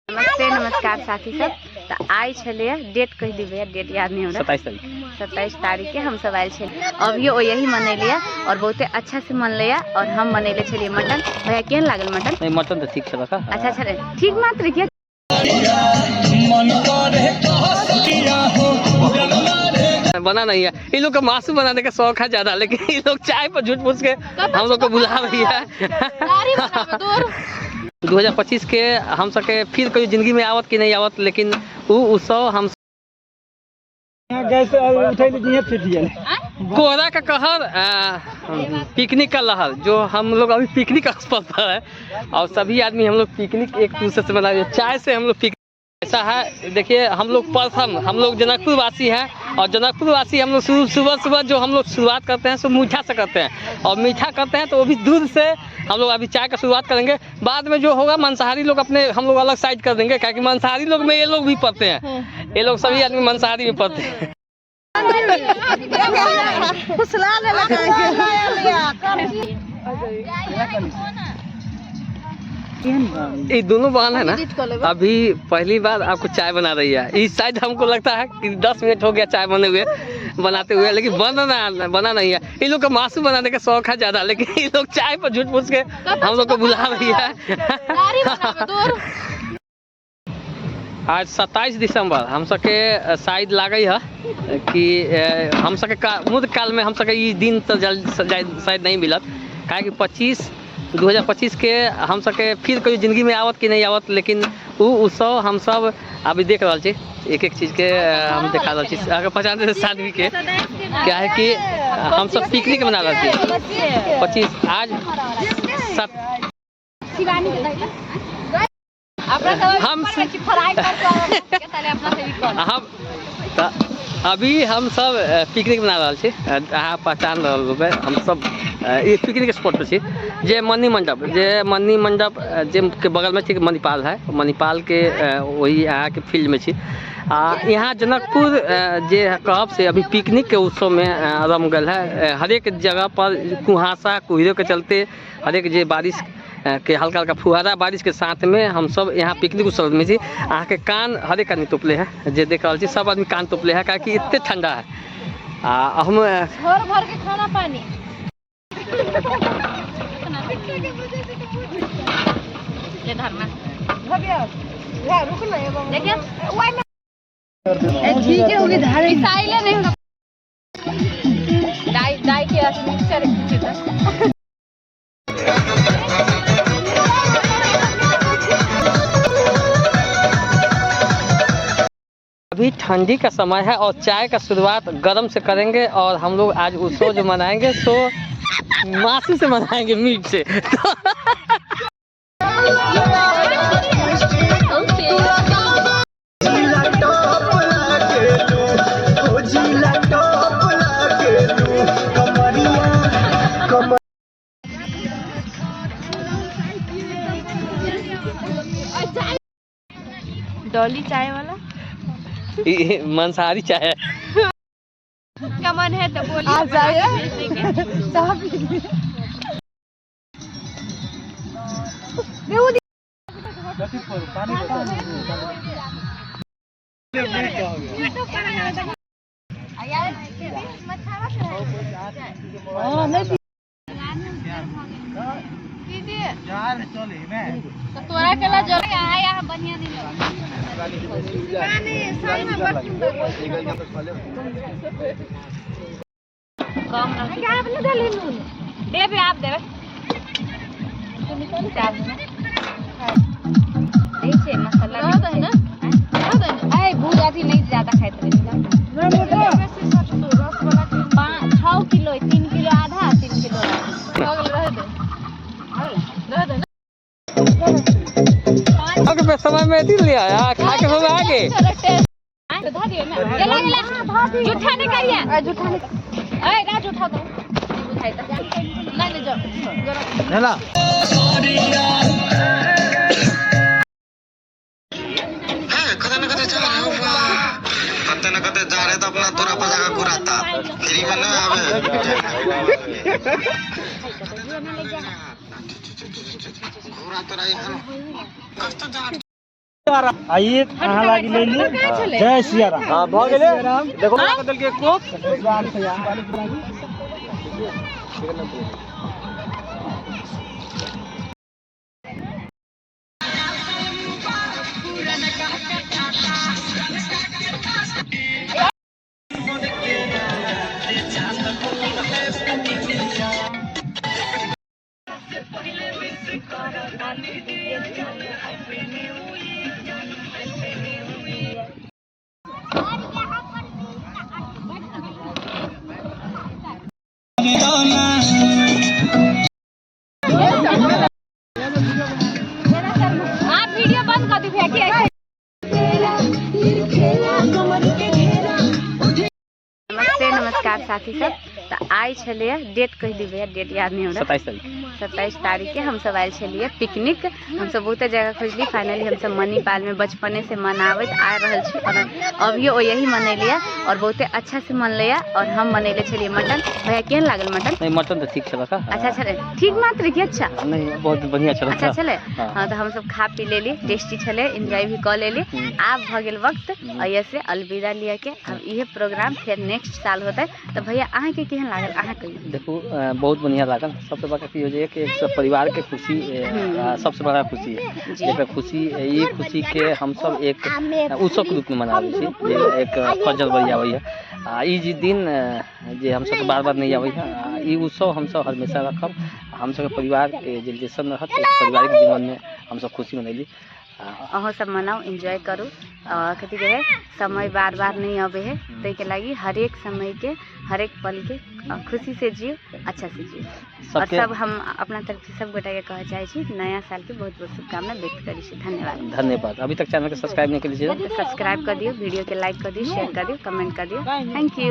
नमस्ते नमस्कार साथी सब। तो आई छलिए डेट कह दी भैया, डेट याद नहीं हो रहा। 27 तारीख के हम सब आए छे। अभी यही मनैलिया और बहुते अच्छा से मन लिया। और हम मनैले छलिए मटन। भैया केहन लागल मटन? नहीं मटन तो ठीक चला। अच्छा ठीक मात्र क्या बना नहीं है। इन लोग का मासू बनाने का शौक है ज्यादा, लेकिन ये लोग चाय पर झूठ पूछ के हम लोग को बुला रही है। 2025 के हम सके फिर कोई जिंदगी में आवत कि नहीं आवत, लेकिन वो उत्सव हम कोहरा का कहर, पिकनिक का लहर, जो हम लोग अभी पिकनिक स्थल पर है और सभी आदमी हम लोग पिकनिक एक दूसरे से मना रहे हैं। चाय से हम लोग पिकनिक ऐसा है। देखिए हम लोग प्रथम हम लोग जनकपुर वासी हैं और जनकपुर वासी हम लोग सुबह जो हम लोग शुरुआत करते हैं सो मीठा से करते हैं। और मीठा करते हैं तो वो भी दूध से हम लोग अभी चाय का शुरुआत करेंगे। बाद में जो होगा मांसाहारी लोग अपने हम लोग अलग साइड कर देंगे, क्योंकि मांसाहारी लोग में ये लोग भी पढ़ते हैं। ये लोग सभी आदमी मांसाहारी में पढ़ते हैं। ये दोनों बहन है ना, अभी पहली बार आपको चाय बना रही है। इस साइड हमको लगता है कि 10 मिनट हो गया चाय बनाते हुए, लेकिन बना नहीं है। इन लोग का मासू बनाने का शौक है ज्यादा, लेकिन ये लोग चाय पर झूठ पूछ के हम लोग को बुला रही है। आज 27 दिसंबर हम सके शायद लागे है कि हम सके मुद काल में हम सके ये दिन तो शायद नहीं मिलत, काहे कि 2025 के हम सके फिर कोई जिंदगी में आवत कि नहीं आवत, लेकिन वो उत्सव हम सब अभी देख रहा छी। एक चीज के हम दिखा रहा छी। अगर 50 आदमी के क्या है कि हम सब पिकनिक मना रहे थे 25 आज अभी हम सब पिकनिक मना रहा छी। अहाँ पहचान रहे हम सब ये पिकनिक स्पॉट पर छी। जे मनी मंडप जे के बगल में ठीक मणिपाल है, मणिपाल के वही यहाँ के फील्ड में छी। यहाँ जनकपुर जे कहब से अभी पिकनिक के उत्सव में रम गल है। हर एक जगह पर कुहासा कुहरे के चलते हर एक जे बारिश के हल्का हल्का फुहारा बारिश के साथ में हम सब यहाँ पिकनिक उत्सव में छी। अहाँ के कान हर एक आदमी तोपले है, जे देख रहा छी सब आदमी कान तोपले है, क्योंकि इतने ठंडा है। हम भर के खाना पानी अभी ठंडी का समय है और चाय का शुरुआत गरम से करेंगे। और हम लोग आज उत्सव जो मनाएंगे तो मासू से मनाएंगे, मीट से। डॉली चाय वाला मांसाहारी चाय है। क्या मन है तो बोलिए, आ जाइए। तोरा केला जो आया बढ़िया नहीं देवे आप देवे मसाला है ना। भूज अथी नहीं ज्यादा खाते 6 किलो 3 किलो आधा 3 किलो समय में लिया खा के हो आगे जूठा नहीं करिए, जूठा नहीं जूठा दो नहीं ले जाओ हेला कदा न कदा जा रहे तो अपना तोरा पजाका घुराता फ्री में ना आवे घुरा तोरा आइए कहाँ लागी ले ली जय सिया राम। हाँ बहुत गेले देखो ना बदल के को आप वीडियो बंद कर दी भैया कि ऐसे नमस्ते नमस्कार साथी सब। तो आई छलिए डेट कह दी भैया, डेट याद नहीं हो रहा। 27 तारीख के हम सब आयल छलिए पिकनिक। हम सब बहुत जगह खोजली, फाइनली हम सब मणिपाल में बचपने से मनावत आ रहल छी और अभियो यही मनैलिया और बहुत अच्छा से मनलिया। और हम मनैले छलिए मटन। भैया केहन लागल मटन? नहीं मटन तो ठीक चला था। अच्छा चले ठीक मात्र की अच्छा नहीं बहुत बढ़िया चला अच्छा था। चले। हाँ। हाँ तो हम सब खा पी लेली, टेस्टी छले, एंजॉय भी कर लेली। आप भ गेल वक्त ऐसे अलविदा लिया के अब ये प्रोग्राम फिर नेक्स्ट साल होता है। तो भैया अहाँ के केहन लागल अहाँ कहियो? देखो बहुत बढ़िया लागल। सबसे बड़ा की हो जाए कि एक सब परिवार के खुशी सबसे बड़ा खुशी है। जेकर खुशी ये खुशी के हम सब एक उत्सव के रूप में मनाबै छी। एक 5 जनवरी आबै है ई जी दिन जे हम सब बार बार नहीं आबै है। ई उत्सव हम सब हमेशा रखब। हम सब परिवार के जैसन रहत पारिवारिक जीवन में हम सब खुशी मनैली। अहों सब मनाओ, एंजॉय करूँ। कथी कहे समय बार बार नहीं आवे है, ताहि के लागी हर एक समय के हर एक पल के खुशी से जियो, अच्छा से जियो। और सब हम अपना तरफ से सब गोटा के कहे चाहे छी नया साल के बहुत बहुत शुभकामना व्यक्त करी छी। धन्यवाद। धन्यवाद। अभी तक चैनल के सब्सक्राइब नहीं कर लीजिए तो सब्सक्राइब कर दियो, वीडियो के लाइक कर दियो, शेयर कर दियो, कमेंट कर दियो। Thank you.